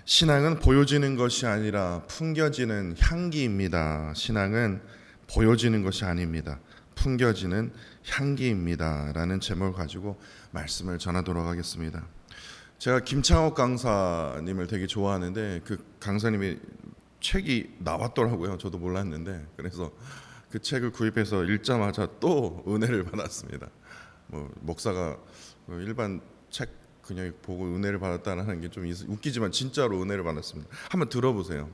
신앙은 보여지는 것이 아니라 풍겨지는 향기입니다. 신앙은 보여지는 것이 아닙니다. 풍겨지는 향기입니다. 라는 제목을 가지고 말씀을 전하도록 하겠습니다. 제가 김창옥 강사님을 되게 좋아하는데 그 강사님이 책이 나왔더라고요. 저도 몰랐는데 그래서 그 책을 구입해서 읽자마자 또 은혜를 받았습니다. 목사가 일반 책 그냥 보고 은혜를 받았다는 게 좀 웃기지만 진짜로 은혜를 받았습니다. 한번 들어보세요.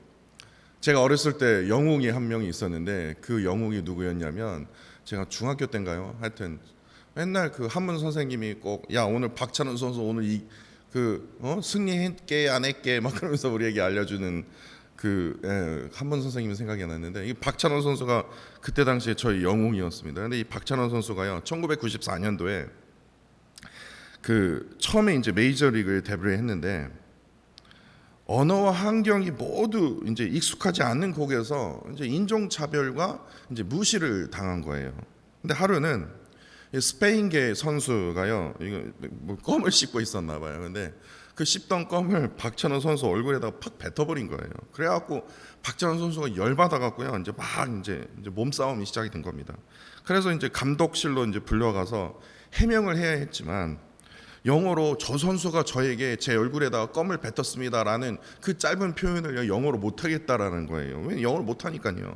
제가 어렸을 때 영웅이 한 명이 있었는데 그 영웅이 누구였냐면 제가 중학교 때인가요? 하여튼 맨날 그 한문 선생님이 꼭 야 오늘 박찬원 선수 오늘 승리했게 안 했게 막 그러면서 우리에게 알려주는 한문 선생님이 생각이 났는데 이 박찬원 선수가 그때 당시에 저희 영웅이었습니다. 근데 이 박찬원 선수가요 1994년도에 처음에 이제 메이저리그에 데뷔를 했는데 언어와 환경이 모두 이제 익숙하지 않는 곡에서 이제 인종차별과 이제 무시를 당한 거예요. 근데 하루는 스페인계 선수가요, 이거 껌을 씹고 있었나 봐요. 근데 그 씹던 껌을 박찬원 선수 얼굴에다가 팍 뱉어버린 거예요. 그래갖고 박찬원 선수가 열받아갖고요, 이제 몸싸움이 시작이 된 겁니다. 그래서 이제 감독실로 이제 불려가서 해명을 해야 했지만 영어로 저 선수가 저에게 제 얼굴에다가 껌을 뱉었습니다라는 그 짧은 표현을 영어로 못하겠다라는 거예요. 왜 영어를 못하니까요.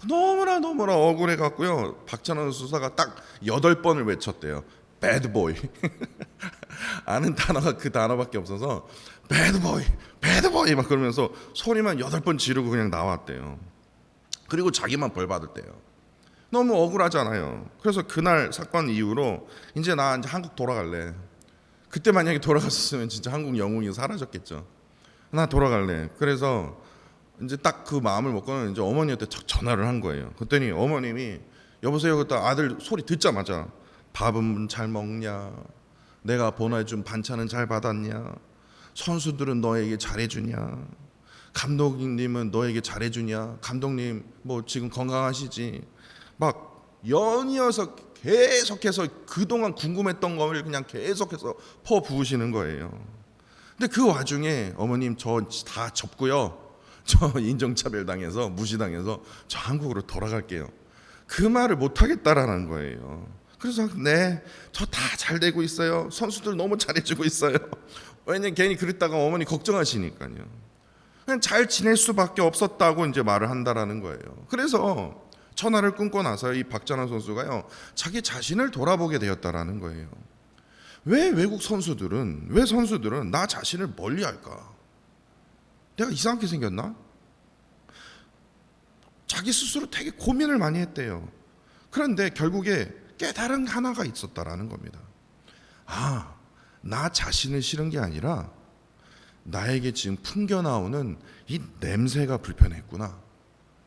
너무나 억울해 갖고요. 박찬원 수사가 딱 8번을 외쳤대요. Bad boy. 아는 단어가 그 단어밖에 없어서 Bad boy 막 그러면서 소리만 8번 지르고 그냥 나왔대요. 그리고 자기만 벌 받을대요. 너무 억울하잖아요. 그래서 그날 사건 이후로 이제 한국 돌아갈래. 그때 만약에 돌아갔었으면 진짜 한국 영웅이 사라졌겠죠. 나 돌아갈래. 그래서 이제 딱 그 마음을 먹고는 이제 어머니한테 전화를 한 거예요. 그랬더니 어머님이 여보세요. 그때 아들 소리 듣자마자 밥은 잘 먹냐? 내가 보내준 반찬은 잘 받았냐? 선수들은 너에게 잘해주냐? 감독님은 너에게 잘해주냐? 감독님 지금 건강하시지? 막 연이어서 계속해서 그동안 궁금했던 걸 그냥 계속해서 퍼부으시는 거예요. 근데 그 와중에 어머님 저 다 접고요. 저 인종차별 당해서 무시당해서 저 한국으로 돌아갈게요. 그 말을 못 하겠다라는 거예요. 그래서 네, 저 다 잘 되고 있어요. 선수들 너무 잘해주고 있어요. 왜냐면 괜히 그랬다가 어머니 걱정하시니까요. 그냥 잘 지낼 수밖에 없었다고 이제 말을 한다라는 거예요. 그래서 전화를 끊고 나서 이 박찬원 선수가요 자기 자신을 돌아보게 되었다라는 거예요. 왜 선수들은 나 자신을 멀리할까? 내가 이상하게 생겼나? 자기 스스로 되게 고민을 많이 했대요. 그런데 결국에 깨달은 하나가 있었다라는 겁니다. 나 자신을 싫은 게 아니라 나에게 지금 풍겨나오는 이 냄새가 불편했구나.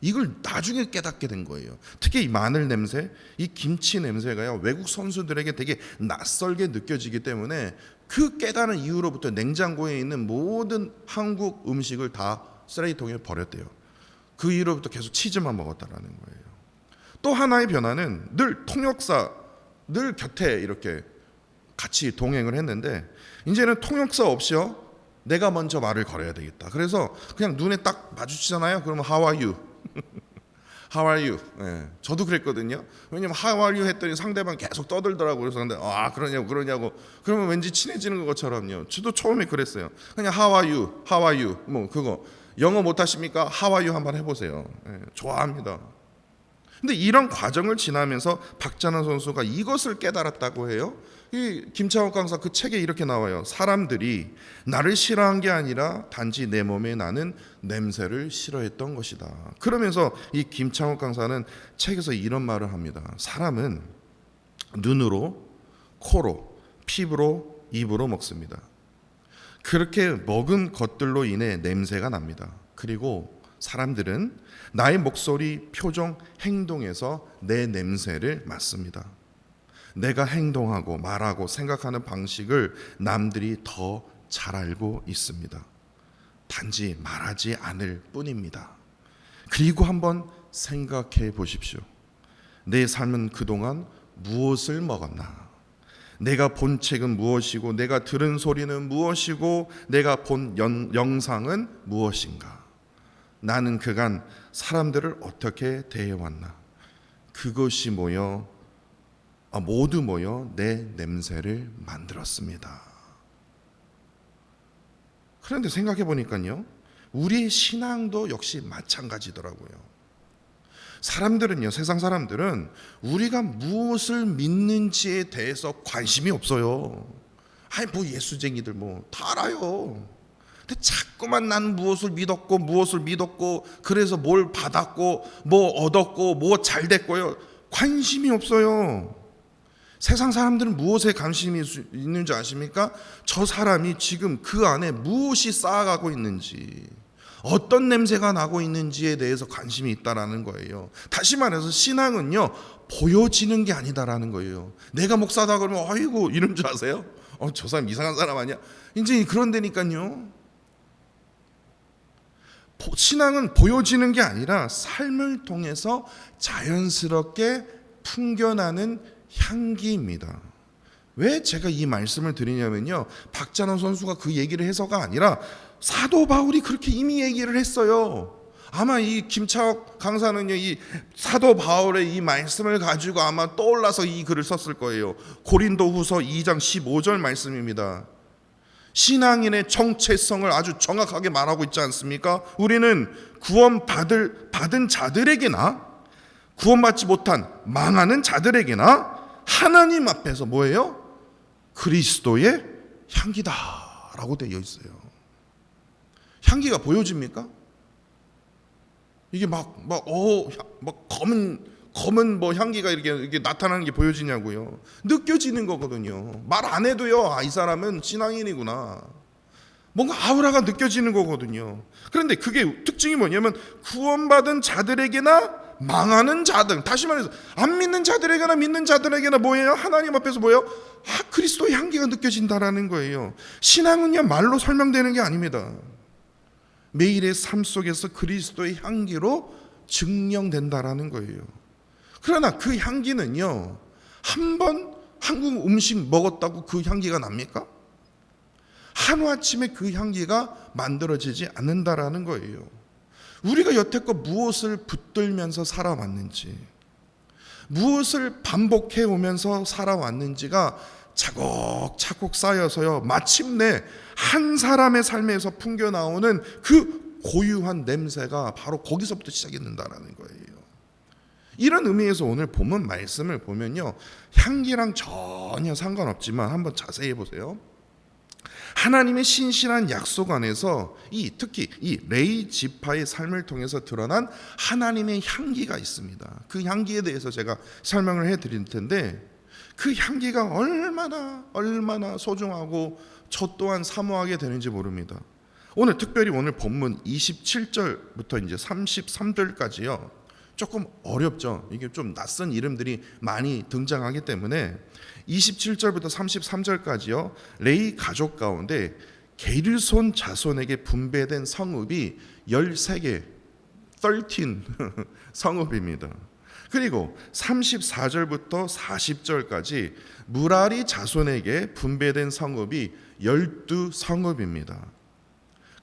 이걸 나중에 깨닫게 된 거예요. 특히 이 마늘 냄새, 이 김치 냄새가요 외국 선수들에게 되게 낯설게 느껴지기 때문에 그 깨달은 이후로부터 냉장고에 있는 모든 한국 음식을 다 쓰레기통에 버렸대요. 그 이후로부터 계속 치즈만 먹었다라는 거예요. 또 하나의 변화는 늘 통역사 늘 곁에 이렇게 같이 동행을 했는데 이제는 통역사 없이요 내가 먼저 말을 걸어야 되겠다. 그래서 그냥 눈에 딱 마주치잖아요. 그러면 How are you? How are you? 네, 저도 그랬거든요. 왜냐면 How are you 했더니 상대방 계속 떠들더라고요. 그래서 근데 그러냐고 그러면 왠지 친해지는 것처럼요. 저도 처음에 그랬어요. 그냥 How are you? How are you? 그거 영어 못하십니까? How are you 한번 해보세요. 네, 좋아합니다. 근데 이런 과정을 지나면서 박찬원 선수가 이것을 깨달았다고 해요. 이 김창옥 강사 그 책에 이렇게 나와요. 사람들이 나를 싫어한 게 아니라 단지 내 몸에 나는 냄새를 싫어했던 것이다. 그러면서 이 김창옥 강사는 책에서 이런 말을 합니다. 사람은 눈으로, 코로, 피부로, 입으로 먹습니다. 그렇게 먹은 것들로 인해 냄새가 납니다. 그리고 사람들은 나의 목소리, 표정, 행동에서 내 냄새를 맡습니다. 내가 행동하고 말하고 생각하는 방식을 남들이 더 잘 알고 있습니다. 단지 말하지 않을 뿐입니다. 그리고 한번 생각해 보십시오. 내 삶은 그동안 무엇을 먹었나? 내가 본 책은 무엇이고 내가 들은 소리는 무엇이고 내가 본 영상은 무엇인가? 나는 그간 사람들을 어떻게 대해왔나? 그것이 모두 모여 내 냄새를 만들었습니다. 그런데 생각해 보니까요, 우리의 신앙도 역시 마찬가지더라고요. 사람들은요, 세상 사람들은 우리가 무엇을 믿는지에 대해서 관심이 없어요. 뭐 예수쟁이들 다 알아요. 근데 자꾸만 난 무엇을 믿었고 그래서 뭘 받았고 뭐 얻었고 뭐 잘 됐고요. 관심이 없어요. 세상 사람들은 무엇에 관심이 있는지 아십니까? 저 사람이 지금 그 안에 무엇이 쌓아가고 있는지, 어떤 냄새가 나고 있는지에 대해서 관심이 있다라는 거예요. 다시 말해서 신앙은요, 보여지는 게 아니다라는 거예요. 내가 목사다 그러면 아이고 이런 줄 아세요? 저 사람 이상한 사람 아니야? 이제 그런 데니까요. 신앙은 보여지는 게 아니라 삶을 통해서 자연스럽게 풍겨나는 향기입니다. 왜 제가 이 말씀을 드리냐면요, 박찬호 선수가 그 얘기를 해서가 아니라 사도 바울이 그렇게 이미 얘기를 했어요. 아마 이 김차옥 강사는요, 이 사도 바울의 이 말씀을 가지고 아마 떠올라서 이 글을 썼을 거예요. 고린도후서 2장 15절 말씀입니다. 신앙인의 정체성을 아주 정확하게 말하고 있지 않습니까? 우리는 받은 자들에게나 구원받지 못한 망하는 자들에게나 하나님 앞에서 뭐예요? 그리스도의 향기다라고 되어 있어요. 향기가 보여집니까? 이게 검은 향기가 이렇게 나타나는 게 보여지냐고요? 느껴지는 거거든요. 말 안 해도요, 이 사람은 신앙인이구나. 뭔가 아우라가 느껴지는 거거든요. 그런데 그게 특징이 뭐냐면 구원받은 자들에게나 망하는 자들, 다시 말해서 안 믿는 자들에게나 믿는 자들에게나 뭐예요? 하나님 앞에서 뭐예요? 그리스도의 향기가 느껴진다라는 거예요. 신앙은요, 말로 설명되는 게 아닙니다. 매일의 삶 속에서 그리스도의 향기로 증명된다라는 거예요. 그러나 그 향기는요, 한번 한국 음식 먹었다고 그 향기가 납니까? 하루아침에 그 향기가 만들어지지 않는다라는 거예요. 우리가 여태껏 무엇을 붙들면서 살아왔는지, 무엇을 반복해 오면서 살아왔는지가 차곡차곡 쌓여서요, 마침내 한 사람의 삶에서 풍겨 나오는 그 고유한 냄새가 바로 거기서부터 시작이 된다는 거예요. 이런 의미에서 오늘 본문 말씀을 보면요, 향기랑 전혀 상관없지만 한번 자세히 보세요. 하나님의 신실한 약속 안에서 특히 이 레위 지파의 삶을 통해서 드러난 하나님의 향기가 있습니다. 그 향기에 대해서 제가 설명을 해드릴 텐데, 그 향기가 얼마나 소중하고 저 또한 사모하게 되는지 모릅니다. 특별히 오늘 본문 27절부터 이제 33절까지요, 조금 어렵죠. 이게 좀 낯선 이름들이 많이 등장하기 때문에 27절부터 33절까지요, 레위 가족 가운데 게르손 자손에게 분배된 성읍이 13개, 13 성읍입니다. 그리고 34절부터 40절까지 무라리 자손에게 분배된 성읍이 12성읍입니다.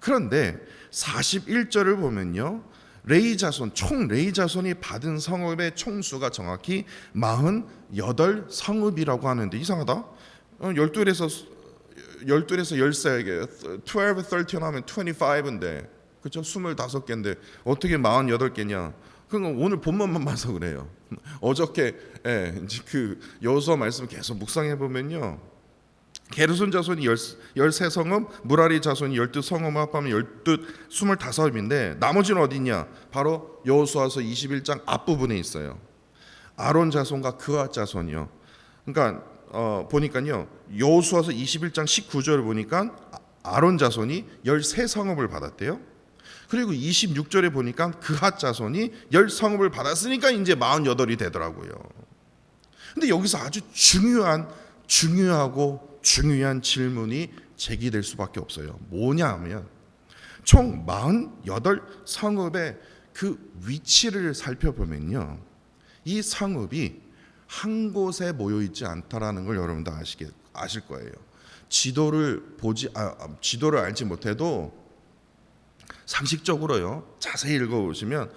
그런데 41절을 보면요, 총 레위 자손이 받은 성읍의 총수가 정확히 48성읍이라고 하는데, 이상하다. 12에서 13개, 12, 13 하면 25인데, 그렇죠? 25개인데 어떻게 48개냐? 그건 오늘 본문만 봐서 그래요. 어저께 이제 그 여호수아 말씀 계속 묵상해 보면요, 게르손 자손이 13성읍, 무라리 자손이 12성읍 합하면 25인데 나머지는 어디 있냐? 바로 여호수아서 21장 앞부분에 있어요. 아론 자손과 그앗 자손이요. 그러니까 보니까요, 여호수아서 21장 19절을 보니까 아론 자손이 13성읍을 받았대요. 그리고 26절에 보니까 그앗 자손이 10성읍을 받았으니까 이제 48이 되더라고요. 근데 여기서 아주 중요한 질문이 제기될 수밖에 없어요. 뭐냐 하면 총 48성읍의 그 위치를 살펴보면요, 이 성읍이 한 곳에 모여 있지 않다라는 걸 여러분도 아실 거예요. 지도를 알지 못해도 상식적으로요, 자세히 읽어보시면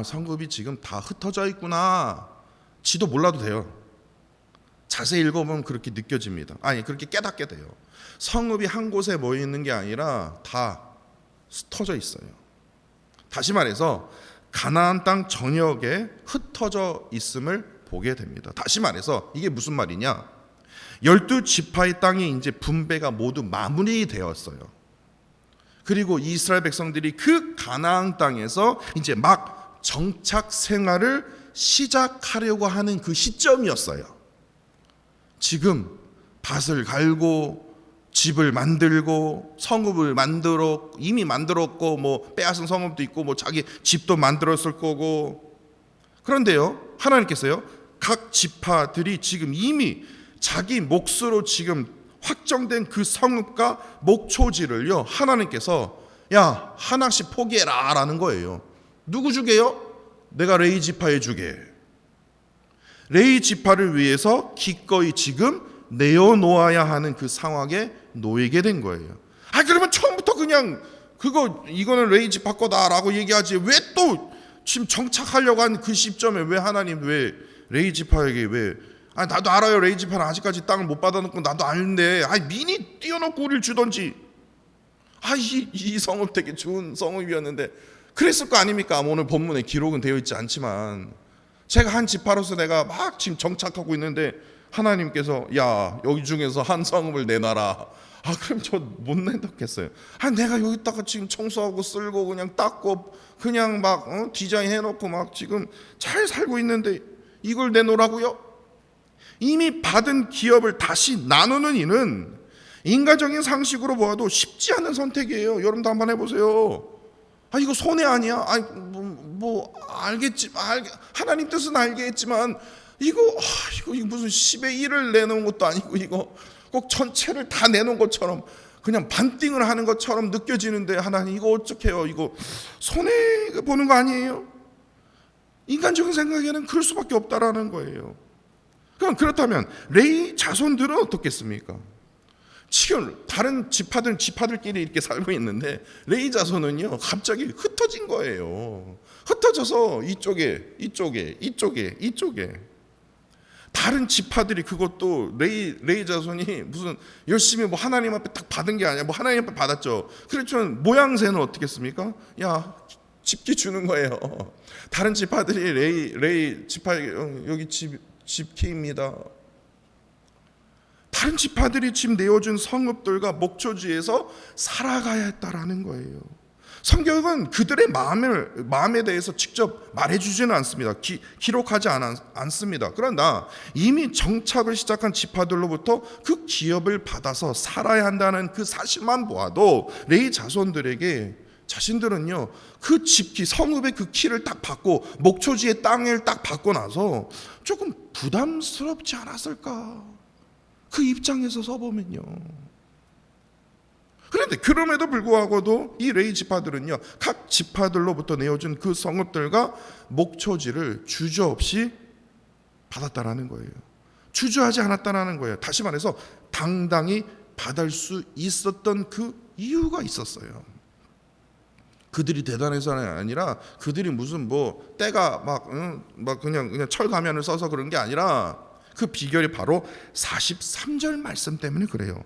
성읍이 지금 다 흩어져 있구나. 지도 몰라도 돼요. 자세히 읽어보면 그렇게 느껴집니다. 그렇게 깨닫게 돼요. 성읍이 한 곳에 모여 있는 게 아니라 다 흩어져 있어요. 다시 말해서 가나안 땅 전역에 흩어져 있음을 보게 됩니다. 다시 말해서 이게 무슨 말이냐? 12지파의 땅이 이제 분배가 모두 마무리되었어요. 그리고 이스라엘 백성들이 그 가나안 땅에서 이제 막 정착 생활을 시작하려고 하는 그 시점이었어요. 지금 밭을 갈고 집을 만들고 성읍을 이미 만들었고, 뭐 빼앗은 성읍도 있고, 뭐 자기 집도 만들었을 거고. 그런데요, 하나님께서요, 각 지파들이 지금 이미 자기 몫으로 지금 확정된 그 성읍과 목초지를요, 하나님께서 야, 하나씩 포기해라 라는 거예요. 누구 주게요? 내가 레위 지파에 주게. 레위 지파를 위해서 기꺼이 지금 내어놓아야 하는 그 상황에 놓이게 된 거예요. 그러면 처음부터 그냥 이거는 레위 지파 거다라고 얘기하지, 왜 또 지금 정착하려고 한 그 시점에 왜 하나님 왜 레위 지파에게 왜 나도 알아요. 레위 지파는 아직까지 땅을 못 받아놓고 나도 아는데 미리 띄워놓고 우리를 주던지. 이 성읍 되게 좋은 성읍이었는데 그랬을 거 아닙니까? 오늘 본문에 기록은 되어 있지 않지만 제가 한 지파로서 내가 막 지금 정착하고 있는데 하나님께서 야, 여기 중에서 한 성읍을 내놔라. 그럼 저 못 내놓겠어요. 내가 여기다가 지금 청소하고 쓸고 그냥 닦고 그냥 막 디자인 해놓고 막 지금 잘 살고 있는데 이걸 내놓으라고요? 이미 받은 기업을 다시 나누는 이는 인간적인 상식으로 보아도 쉽지 않은 선택이에요. 여러분도 한번 해보세요. 이거 손해 아니야? 알겠지. 하나님 뜻은 알겠지만 이거 무슨 10의 1을 내놓은 것도 아니고 이거 꼭 전체를 다 내놓은 것처럼 그냥 반띵을 하는 것처럼 느껴지는데 하나님 이거 어떡해요? 이거 손해 보는 거 아니에요? 인간적인 생각에는 그럴 수밖에 없다라는 거예요. 그렇다면 레위 자손들은 어떻겠습니까? 지금 다른 지파들끼리 이렇게 살고 있는데 레위 자손은요 갑자기 흩어진 거예요. 흩어져서 이쪽에 다른 지파들이 그것도 레위 자손이 무슨 열심히 뭐 하나님 앞에 딱 받은 게 아니야. 뭐 하나님 앞에 받았죠. 그렇지만 모양새는 어떻겠습니까? 야, 집기 주는 거예요. 다른 지파들이 레위 지파에게 여기 집기입니다. 다른 지파들이 지금 내어준 성읍들과 목초지에서 살아가야 했다라는 거예요. 성경은 그들의 마음에 대해서 직접 말해주지는 않습니다. 기록하지 않습니다. 그러나 이미 정착을 시작한 지파들로부터 그 기업을 받아서 살아야 한다는 그 사실만 보아도 레위 자손들에게 자신들은요 그 집기 성읍의 그 키를 딱 받고 목초지의 땅을 딱 받고 나서 조금 부담스럽지 않았을까? 그 입장에서 서보면요. 그런데 그럼에도 불구하고도 이 레위 지파들은요 각 지파들로부터 내어준 그 성읍들과 목초지를 주저없이 받았다라는 거예요. 주저하지 않았다라는 거예요. 다시 말해서 당당히 받을 수 있었던 그 이유가 있었어요. 그들이 대단해서는 아니라 그들이 무슨 뭐 때가 막 그냥 철 가면을 써서 그런 게 아니라 그 비결이 바로 43절 말씀 때문에 그래요.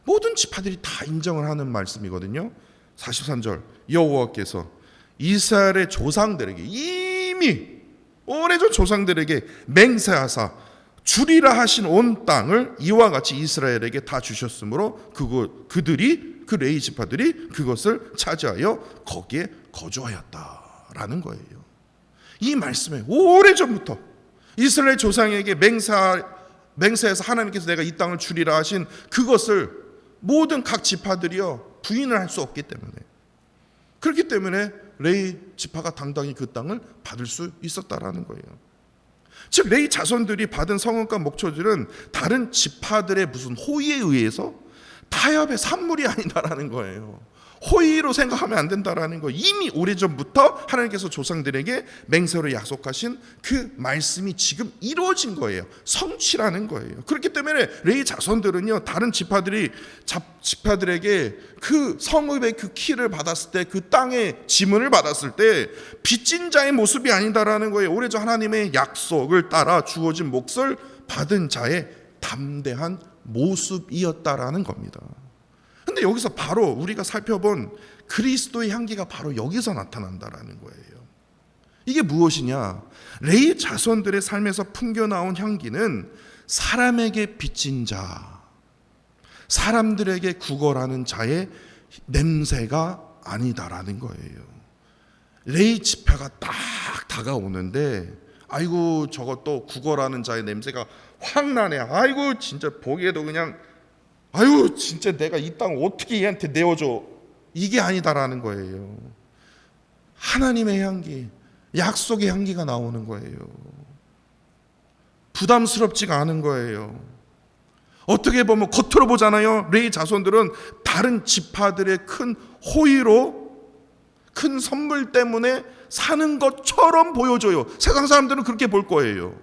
모든 지파들이 다 인정을 하는 말씀이거든요. 43절 여호와께서 이스라엘의 조상들에게 이미 오래전 조상들에게 맹세하사 주리라 하신 온 땅을 이와 같이 이스라엘에게 다 주셨으므로 그들이 그 레위 지파들이 그것을 차지하여 거기에 거주하였다라는 거예요. 이 말씀에 오래전부터 이스라엘 조상에게 맹세해서 하나님께서 내가 이 땅을 주리라 하신 그것을 모든 각 지파들이요 부인을 할 수 없기 때문에, 그렇기 때문에 레위 지파가 당당히 그 땅을 받을 수 있었다라는 거예요. 즉 레위 자손들이 받은 성읍과 목초지는 다른 지파들의 무슨 호의에 의해서 타협의 산물이 아니다라는 거예요. 호의로 생각하면 안 된다라는 거. 이미 오래전부터 하나님께서 조상들에게 맹세로 약속하신 그 말씀이 지금 이루어진 거예요. 성취라는 거예요. 그렇기 때문에 레위 자손들은요, 다른 지파들에게 그 성읍의 그 키를 받았을 때, 그 땅의 지문을 받았을 때 빚진 자의 모습이 아니다라는 거예요. 오래전 하나님의 약속을 따라 주어진 몫을 받은 자의 담대한 모습이었다라는 겁니다. 근데 여기서 바로 우리가 살펴본 그리스도의 향기가 바로 여기서 나타난다라는 거예요. 이게 무엇이냐? 레위 자손들의 삶에서 풍겨나온 향기는 사람에게 빚진 자, 사람들에게 구걸하는 자의 냄새가 아니다라는 거예요. 레위 지파가 딱 다가오는데, 아이고 저거 또 구걸하는 자의 냄새가 확 나네. 아이고 진짜 보기에도 그냥, 아유 진짜 내가 이 땅 어떻게 얘한테 내어줘, 이게 아니다라는 거예요. 하나님의 향기, 약속의 향기가 나오는 거예요. 부담스럽지가 않은 거예요. 어떻게 보면 겉으로 보잖아요. 레위 자손들은 다른 지파들의 큰 호의로, 큰 선물 때문에 사는 것처럼 보여줘요. 세상 사람들은 그렇게 볼 거예요.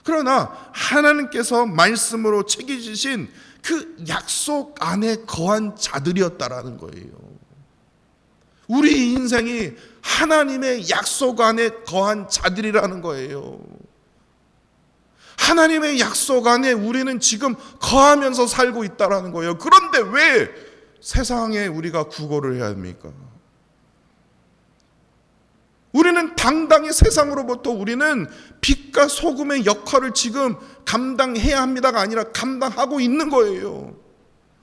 그러나 하나님께서 말씀으로 책임지신 그 약속 안에 거한 자들이었다라는 거예요. 우리 인생이 하나님의 약속 안에 거한 자들이라는 거예요. 하나님의 약속 안에 우리는 지금 거하면서 살고 있다라는 거예요. 그런데 왜 세상에 우리가 구걸을 해야 합니까? 우리는 당당히 세상으로부터 우리는 빛과 소금의 역할을 지금 감당해야 합니다가 아니라 감당하고 있는 거예요.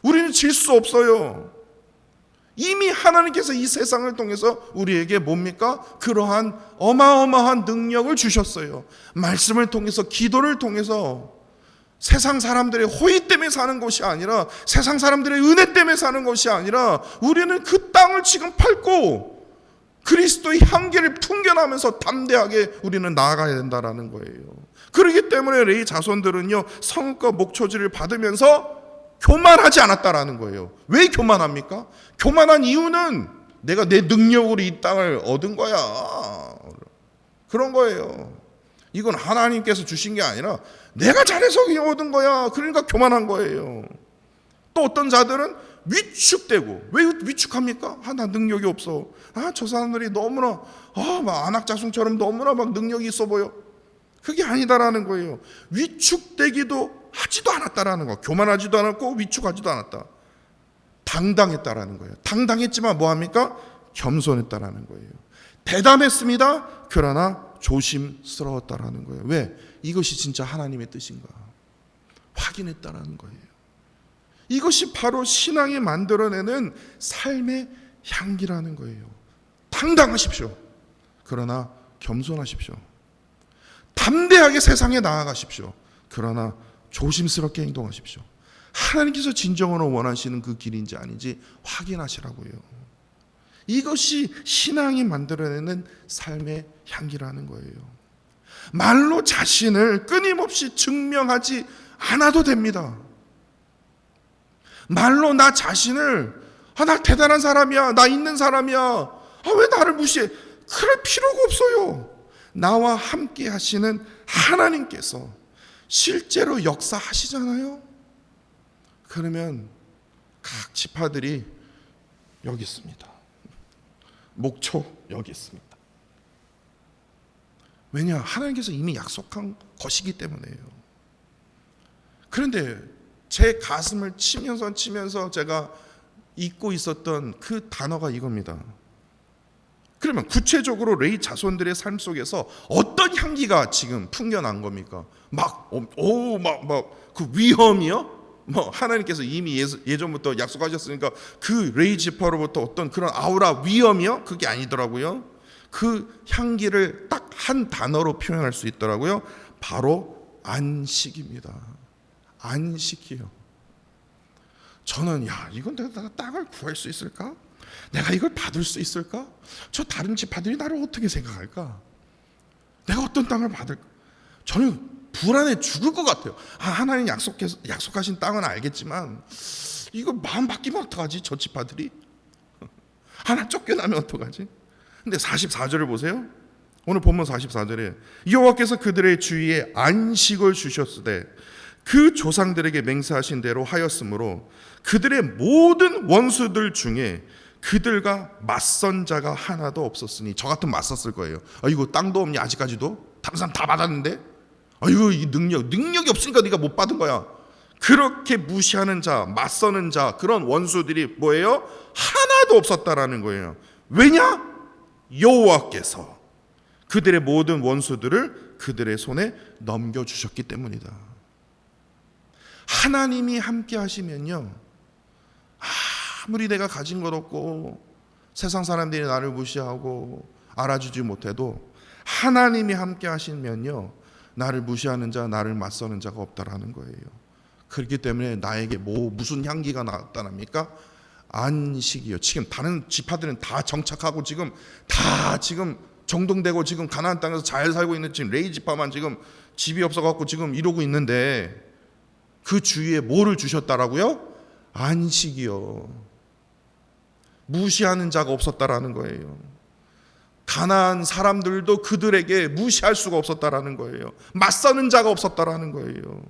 우리는 질 수 없어요. 이미 하나님께서 이 세상을 통해서 우리에게 뭡니까? 그러한 어마어마한 능력을 주셨어요. 말씀을 통해서, 기도를 통해서 세상 사람들의 호의 때문에 사는 것이 아니라, 세상 사람들의 은혜 때문에 사는 것이 아니라, 우리는 그 땅을 지금 밟고 그리스도의 향기를 풍겨나면서 담대하게 우리는 나아가야 된다라는 거예요. 그렇기 때문에 레위 자손들은요, 성읍과 목초지를 받으면서 교만하지 않았다라는 거예요. 왜 교만합니까? 교만한 이유는 내가 내 능력으로 이 땅을 얻은 거야, 그런 거예요. 이건 하나님께서 주신 게 아니라 내가 잘해서 얻은 거야. 그러니까 교만한 거예요. 또 어떤 자들은 위축되고, 왜 위축합니까? 나 능력이 없어. 저 사람들이 너무나 막 안악자손처럼 너무나 막 능력이 있어 보여. 그게 아니다라는 거예요. 위축되기도 하지도 않았다라는 거. 교만하지도 않았고 위축하지도 않았다. 당당했다라는 거예요. 당당했지만 뭐합니까? 겸손했다라는 거예요. 대담했습니다. 그러나 조심스러웠다라는 거예요. 왜? 이것이 진짜 하나님의 뜻인가 확인했다라는 거예요. 이것이 바로 신앙이 만들어내는 삶의 향기라는 거예요. 당당하십시오. 그러나 겸손하십시오. 담대하게 세상에 나아가십시오. 그러나 조심스럽게 행동하십시오. 하나님께서 진정으로 원하시는 그 길인지 아닌지 확인하시라고요. 이것이 신앙이 만들어내는 삶의 향기라는 거예요. 말로 자신을 끊임없이 증명하지 않아도 됩니다. 말로 나 자신을 나 대단한 사람이야, 나 있는 사람이야, 왜 나를 무시해, 그럴 필요가 없어요. 나와 함께 하시는 하나님께서 실제로 역사하시잖아요. 그러면 각 지파들이 여기 있습니다. 목초 여기 있습니다. 왜냐? 하나님께서 이미 약속한 것이기 때문에요. 그런데 제 가슴을 치면서 제가 잊고 있었던 그 단어가 이겁니다. 그러면 구체적으로 레위 자손들의 삶 속에서 어떤 향기가 지금 풍겨난 겁니까? 그 위험이요? 하나님께서 이미 예전부터 약속하셨으니까 그 레위 지파로부터 어떤 그런 아우라, 위험이요? 그게 아니더라고요. 그 향기를 딱 한 단어로 표현할 수 있더라고요. 바로 안식입니다. 안식이요. 저는 이건 내가 땅을 구할 수 있을까? 내가 이걸 받을 수 있을까? 저 다른 지파들이 나를 어떻게 생각할까? 내가 어떤 땅을 받을까? 저는 불안해 죽을 것 같아요. 하나님 약속하신 땅은 알겠지만 이거 마음 바뀌면 어떡하지? 저 지파들이? 하나 쫓겨나면 어떡하지? 근데 44절을 보세요. 오늘 본문 44절에 여호와께서 그들의 주위에 안식을 주셨으되 그 조상들에게 맹세하신 대로 하였으므로 그들의 모든 원수들 중에 그들과 맞선 자가 하나도 없었으니. 저 같으면 맞섰을 거예요. 이거 땅도 없니 아직까지도? 다른 사람 다 받았는데? 이거 이 능력이 없으니까 네가 못 받은 거야. 그렇게 무시하는 자, 맞서는 자, 그런 원수들이 뭐예요? 하나도 없었다라는 거예요. 왜냐? 여호와께서 그들의 모든 원수들을 그들의 손에 넘겨주셨기 때문이다. 하나님이 함께 하시면요, 아무리 내가 가진 것 없고 세상 사람들이 나를 무시하고 알아주지 못해도 하나님이 함께 하시면요, 나를 무시하는 자, 나를 맞서는 자가 없다라는 거예요. 그렇기 때문에 나에게 무슨 향기가 나타납니까? 안식이요. 지금 다른 지파들은 다 정착하고 지금 다 지금 정동되고 지금 가나안 땅에서 잘 살고 있는 지금 레위 지파만 지금 집이 없어갖고 지금 이러고 있는데 그 주위에 뭐를 주셨다라고요? 안식이요. 무시하는 자가 없었다라는 거예요. 가나안 사람들도 그들에게 무시할 수가 없었다라는 거예요. 맞서는 자가 없었다라는 거예요.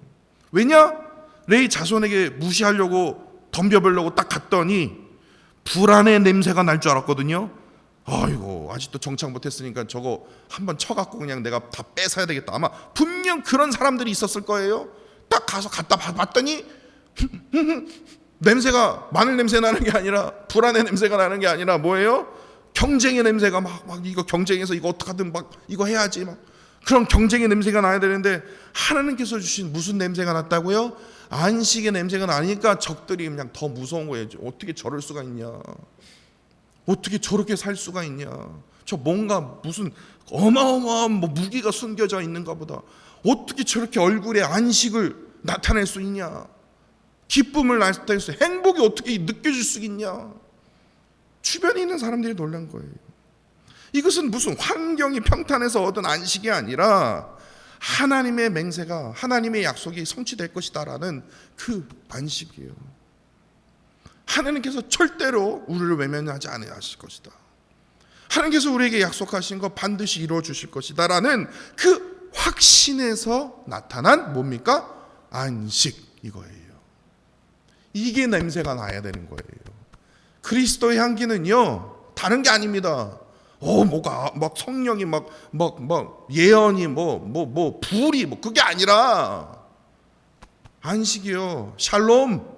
왜냐? 레위 자손에게 무시하려고 덤벼보려고 딱 갔더니 불안의 냄새가 날 줄 알았거든요. 아이고, 아직도 정착 못했으니까 저거 한번 쳐갖고 그냥 내가 다 뺏어야 되겠다. 아마 분명 그런 사람들이 있었을 거예요. 딱 가서 갖다 봤더니 냄새가 마늘 냄새 나는 게 아니라, 불안의 냄새가 나는 게 아니라 뭐예요? 경쟁의 냄새가 막 이거 경쟁해서 이거 어떡하든 막 이거 해야지 막 그런 경쟁의 냄새가 나야 되는데, 하나님께서 주신 무슨 냄새가 났다고요? 안식의 냄새가 나니까 적들이 그냥 더 무서운 거예요. 어떻게 저럴 수가 있냐? 어떻게 저렇게 살 수가 있냐? 저 뭔가 무슨 어마어마한 무기가 숨겨져 있는가 보다. 어떻게 저렇게 얼굴에 안식을 나타낼 수 있냐? 기쁨을 나타낼 수, 행복이 어떻게 느껴질 수 있냐? 주변에 있는 사람들이 놀란 거예요. 이것은 무슨 환경이 평탄해서 얻은 안식이 아니라 하나님의 맹세가, 하나님의 약속이 성취될 것이다라는 그 안식이에요. 하나님께서 절대로 우리를 외면하지 않으실 것이다. 하나님께서 우리에게 약속하신 거 반드시 이루어 주실 것이다라는 그 확신에서 나타난 뭡니까? 안식, 이거예요. 이게 냄새가 나야 되는 거예요. 그리스도의 향기는요, 다른 게 아닙니다. 뭐가 막 성령이 막 예언이 불이 그게 아니라 안식이요. 샬롬.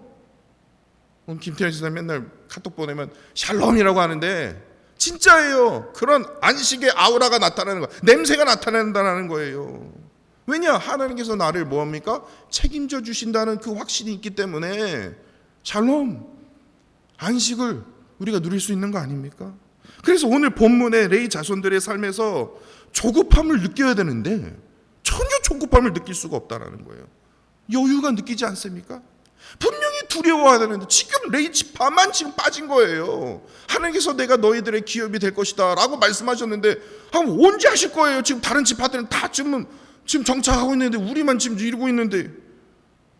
김태현 지사 맨날 카톡 보내면 샬롬이라고 하는데 진짜예요. 그런 안식의 아우라가 나타나는 거, 냄새가 나타난다는 거예요. 왜냐? 하나님께서 나를 뭐합니까? 책임져 주신다는 그 확신이 있기 때문에 샬롬, 안식을 우리가 누릴 수 있는 거 아닙니까? 그래서 오늘 본문의 레위 자손들의 삶에서 조급함을 느껴야 되는데 전혀 조급함을 느낄 수가 없다라는 거예요. 여유가 느끼지 않습니까? 분명히 두려워해야 되는데 지금 레위 지파만 지금 빠진 거예요. 하나님께서 내가 너희들의 기업이 될 것이다 라고 말씀하셨는데 언제 하실 거예요? 지금 다른 지파들은 다 지금 정착하고 있는데 우리만 지금 이루고 있는데,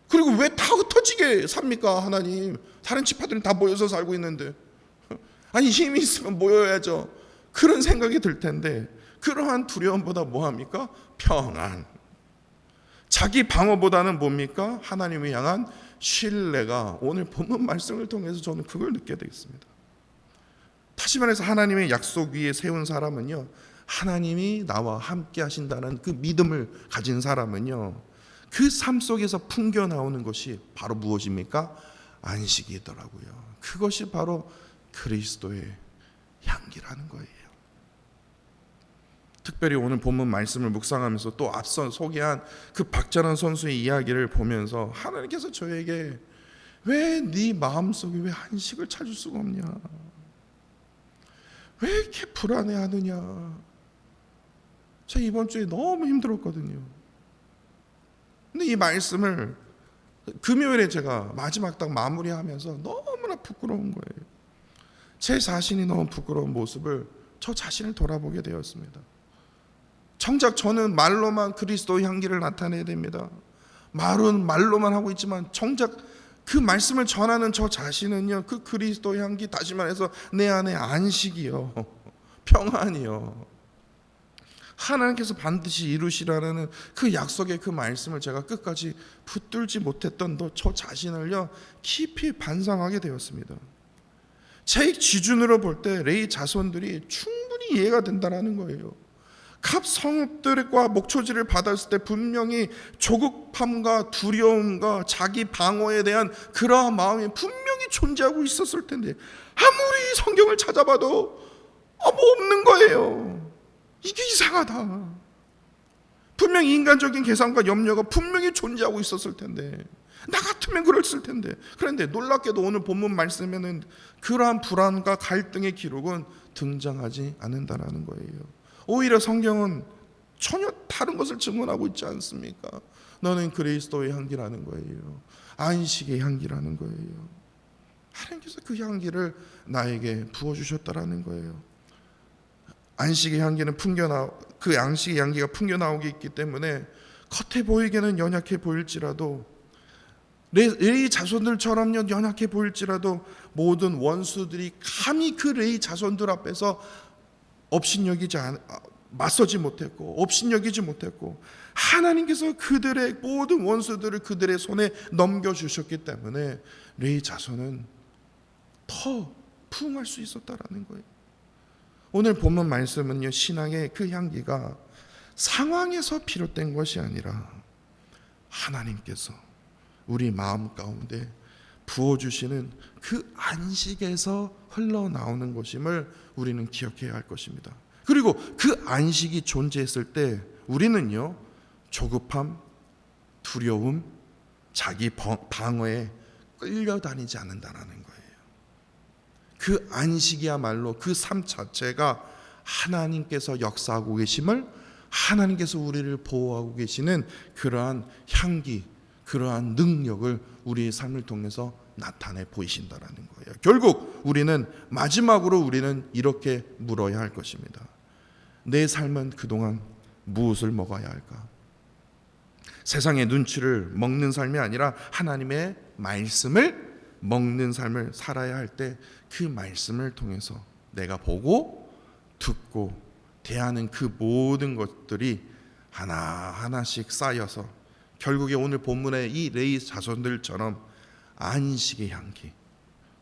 그리고 왜 다 흩어지게 삽니까? 하나님, 다른 지파들은 다 모여서 살고 있는데. 아니, 힘이 있으면 모여야죠. 그런 생각이 들 텐데, 그러한 두려움보다 뭐합니까? 평안. 자기 방어보다는 뭡니까? 하나님을 향한 신뢰가, 오늘 본문 말씀을 통해서 저는 그걸 느끼게 되겠습니다. 다시 말해서 하나님의 약속 위에 세운 사람은요, 하나님이 나와 함께 하신다는 그 믿음을 가진 사람은요, 그 삶 속에서 풍겨 나오는 것이 바로 무엇입니까? 안식이더라고요. 그것이 바로 그리스도의 향기라는 거예요. 특별히 오늘 본문 말씀을 묵상하면서 또 앞서 소개한 그 박찬원 선수의 이야기를 보면서 하나님께서 저에게 왜 네 마음속에 왜 안식을 찾을 수가 없냐? 왜 이렇게 불안해하느냐? 제가 이번 주에 너무 힘들었거든요. 근데 이 말씀을 금요일에 제가 마지막 딱 마무리하면서 너무나 부끄러운 거예요. 제 자신이 너무 부끄러운 모습을, 저 자신을 돌아보게 되었습니다. 정작 저는 말로만 그리스도의 향기를 나타내야 됩니다. 말은 말로만 하고 있지만 정작 그 말씀을 전하는 저 자신은요, 그 그리스도의 향기, 다시 말해서 내 안에 안식이요, 평안이요, 하나님께서 반드시 이루시라는 그 약속의 그 말씀을 제가 끝까지 붙들지 못했던 저 자신을요 깊이 반성하게 되었습니다. 제 기준으로 볼 때 레위 자손들이 충분히 이해가 된다라는 거예요. 갑 성읍들과 목초지를 받았을 때 분명히 조급함과 두려움과 자기 방어에 대한 그러한 마음이 분명히 존재하고 있었을 텐데, 아무리 성경을 찾아봐도 뭐 없는 거예요. 이게 이상하다. 분명히 인간적인 계산과 염려가 분명히 존재하고 있었을 텐데, 나 같으면 그랬을 텐데. 그런데 놀랍게도 오늘 본문 말씀에는 그러한 불안과 갈등의 기록은 등장하지 않는다는 거예요. 오히려 성경은 전혀 다른 것을 증언하고 있지 않습니까? 너는 그리스도의 향기라는 거예요. 안식의 향기라는 거예요. 하나님께서 그 향기를 나에게 부어주셨다라는 거예요. 안식의 향기는 그 안식의 향기가 풍겨나오기 있기 때문에 겉에 보이기는 연약해 보일지라도, 레위 자손들처럼 연약해 보일지라도 모든 원수들이 감히 그 레위 자손들 앞에서 맞서지 못했고 업신여기지 못했고, 하나님께서 그들의 모든 원수들을 그들의 손에 넘겨주셨기 때문에 레위 자손은 더 부흥할 수 있었다라는 거예요. 오늘 본문 말씀은요, 신앙의 그 향기가 상황에서 비롯된 것이 아니라 하나님께서 우리 마음 가운데 부어주시는 그 안식에서 흘러나오는 것임을 우리는 기억해야 할 것입니다. 그리고 그 안식이 존재했을 때 우리는요, 조급함, 두려움, 자기 방어에 끌려다니지 않는다는 거예요. 그 안식이야말로 그 삶 자체가 하나님께서 역사하고 계심을, 하나님께서 우리를 보호하고 계시는 그러한 향기, 그러한 능력을 우리의 삶을 통해서 나타내 보이신다라는 거예요. 결국 우리는 마지막으로 이렇게 물어야 할 것입니다. 내 삶은 그동안 무엇을 먹어야 할까? 세상의 눈치를 먹는 삶이 아니라 하나님의 말씀을 먹는 삶을 살아야 할 때, 그 말씀을 통해서 내가 보고 듣고 대하는 그 모든 것들이 하나하나씩 쌓여서 결국에 오늘 본문의 이 레위 자손들처럼 안식의 향기,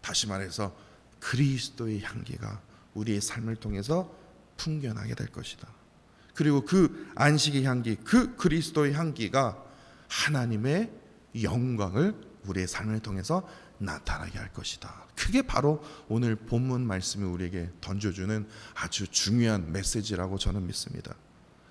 다시 말해서 그리스도의 향기가 우리의 삶을 통해서 풍겨나게 될 것이다. 그리고 그 안식의 향기, 그 그리스도의 향기가 하나님의 영광을 우리의 삶을 통해서 나타나게 할 것이다. 그게 바로 오늘 본문 말씀이 우리에게 던져주는 아주 중요한 메시지라고 저는 믿습니다.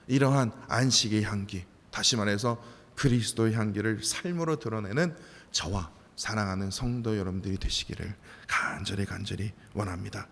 이러한 안식의 향기, 다시 말해서 그리스도의 향기를 삶으로 드러내는 저와 사랑하는 성도 여러분들이 되시기를 간절히 원합니다.